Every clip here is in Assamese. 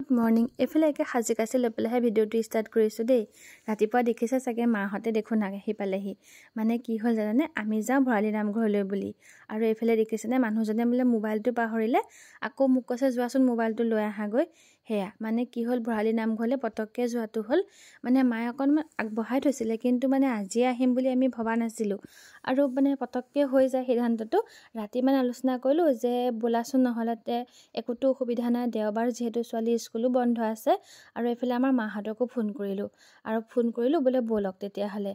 মৰ্নিং এফালে একে সাজি কাচি লৈ পেলাইহে ভিডিঅ'টো ষ্টাৰ্ট কৰিছোঁ দেই। ৰাতিপুৱা দেখিছে চাগে মাহঁতে দেখোন আহি পালেহি। মানে কি হ'ল জানানে, আমি যাওঁ ভৰালী নামঘৰলৈ বুলি। আৰু এইফালে দেখিছেনে মানুহজনে বোলে মোবাইলটো পাহৰিলে, আকৌ মোক কৈছে যোৱাচোন মোবাইলটো লৈ আহাগৈ। সেয়া মানে কি হ'ল, ভৰালী নামঘৰলৈ পটককৈ যোৱাটো হ'ল। মানে মায়ে অকণমান আগবঢ়াই থৈছিলে, কিন্তু মানে আজিয়ে আহিম বুলি আমি ভবা নাছিলোঁ। আৰু মানে পটককৈ হৈ যায় সিদ্ধান্তটো। ৰাতি মানে আলোচনা কৰিলোঁ যে বোলাচোন নহ'লে একোতো অসুবিধা নাই, দেওবাৰ যিহেতু ছোৱালী স্কুলো বন্ধ আছে। আৰু এইফালে আমাৰ মাহঁতকো ফোন কৰিলোঁ বোলে ব'লক তেতিয়াহ'লে।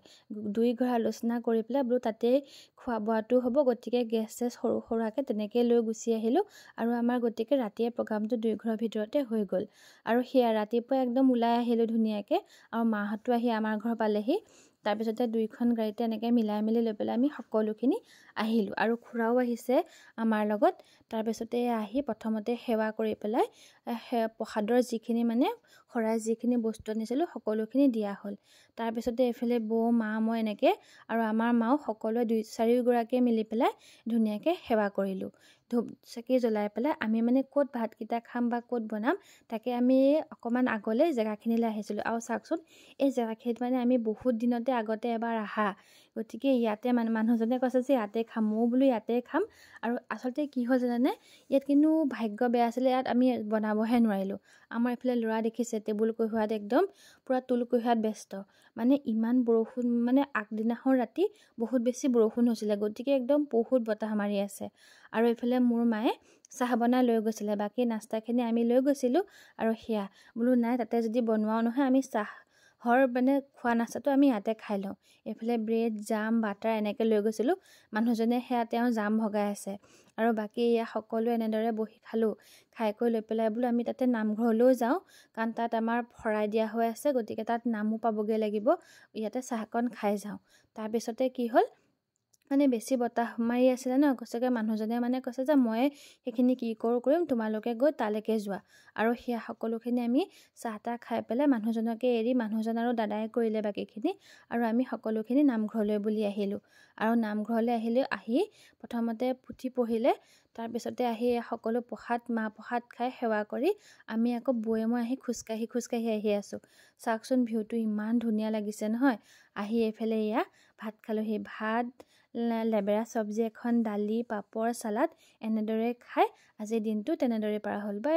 দুই ঘৰ আলোচনা কৰি পেলাই বোলো তাতেই খোৱা বোৱাটো হ'ব, গতিকে গেছ চেছ সৰু সুৰাকৈ তেনেকৈ লৈ গুচি আহিলোঁ। আৰু আমাৰ গতিকে ৰাতিয়ে প্ৰগ্ৰামটো দুই ঘৰৰ ভিতৰতে হৈ গ'ল। আৰু সেয়া ৰাতিপুৱা একদম ওলাই আহিলোঁ ধুনীয়াকৈ, আৰু মাহঁতো আহি আমাৰ ঘৰ পালেহি। তাৰপিছতে দুইখন গাড়ীতে এনেকৈ মিলাই মেলি লৈ পেলাই আমি সকলোখিনি আহিলোঁ। আৰু খুৰাও আহিছে আমাৰ লগত। তাৰপিছতে আহি প্ৰথমতে সেৱা কৰি পেলাই প্ৰসাদৰ যিখিনি মানে শৰাই যিখিনি বস্তু আনিছিলোঁ সকলোখিনি দিয়া হ'ল। তাৰপিছতে এইফালে বৌ মা মই এনেকৈ, আৰু আমাৰ মাও সকলোৱে চাৰিওগৰাকীয়ে মিলি পেলাই ধুনীয়াকৈ সেৱা কৰিলোঁ। ধূপ চাকি জ্বলাই পেলাই আমি মানে ক'ত ভাতকেইটা খাম বা ক'ত বনাম তাকে আমি অকণমান আগলৈ জেগাখিনিলৈ আহিছিলোঁ। আৰু চাওকচোন এই জেগাখিনিত মানে আমি বহুত দিনতে আগতে এবাৰ আহা, গতিকে ইয়াতে মানুহজনে কৈছে যে ইয়াতে খাম, ময়ো বোলো ইয়াতে খাম। আৰু আচলতে কি হ'ল জানানে, ইয়াত কিন্তু ভাগ্য বেয়া আছিলে, ইয়াত আমি বনাবহে নোৱাৰিলোঁ। আমাৰ এইফালে ল'ৰা দেখিছে টেবুল কঢ়িওৱাত একদম পূৰা টোল কঢ়িওৱাত ব্যস্ত। মানে ইমান বৰষুণ, মানে আগদিনাখন ৰাতি বহুত বেছি বৰষুণ হৈছিলে, গতিকে একদম বহুত বতাহ মাৰি আছে। আৰু এইফালে মোৰ মায়ে চাহ বনাই লৈ গৈছিলে, বাকী নাস্তাখিনি আমি লৈ গৈছিলোঁ। আৰু সেয়া বোলো নাই তাতে যদি বনোৱাও নহয়, আমি চাহৰ মানে খোৱা নাস্তাটো আমি ইয়াতে খাই লওঁ। এইফালে ব্ৰেড জাম বাটাৰ এনেকৈ লৈ গৈছিলোঁ। মানুহজনে সেয়া তেওঁ জাম ভগাই আছে। আৰু বাকী এয়া সকলোৱে এনেদৰে বহি খালোঁ। খাই কৰি লৈ পেলাই বোলো আমি তাতে নামঘৰলৈও যাওঁ, কাৰণ তাত আমাৰ শৰাই দিয়া হৈ আছে, গতিকে তাত নামো পাবগৈ লাগিব। ইয়াতে চাহকণ খাই যাওঁ। তাৰপিছতে কি হ'ল, মানে বেছি বতাহ মাৰি আছিলে ন, কৈছেগৈ মানুহজনে মানে কৈছে যে মই সেইখিনি কি কৰিম, তোমালোকে গৈ তালৈকে যোৱা। আৰু সেয়া সকলোখিনি আমি চাহ তাহ খাই পেলাই মানুহজনকে এৰি, মানুহজন আৰু দাদাই কৰিলে বাকীখিনি, আৰু আমি সকলোখিনি নামঘৰলৈ বুলি আহিলোঁ। আৰু নামঘৰলৈ আহি প্ৰথমতে পুথি পঢ়িলে, তাৰপিছতে আহি সকলো মাহ প্ৰসাদ খাই সেৱা কৰি আমি আকৌ বৌয়ে মই আহি খোজকাঢ়ি আহি আছোঁ। চাওকচোন ভিউটো ইমান ধুনীয়া লাগিছে নহয়। আহি এইফালে এয়া ভাত খালোঁহি, ভাত লেবেৰা চব্জি এখন, দালি পাপৰ চালাড এনেদৰে খাই আজিৰ দিনটো তেনেদৰে পাৰ হ'ল। বাই।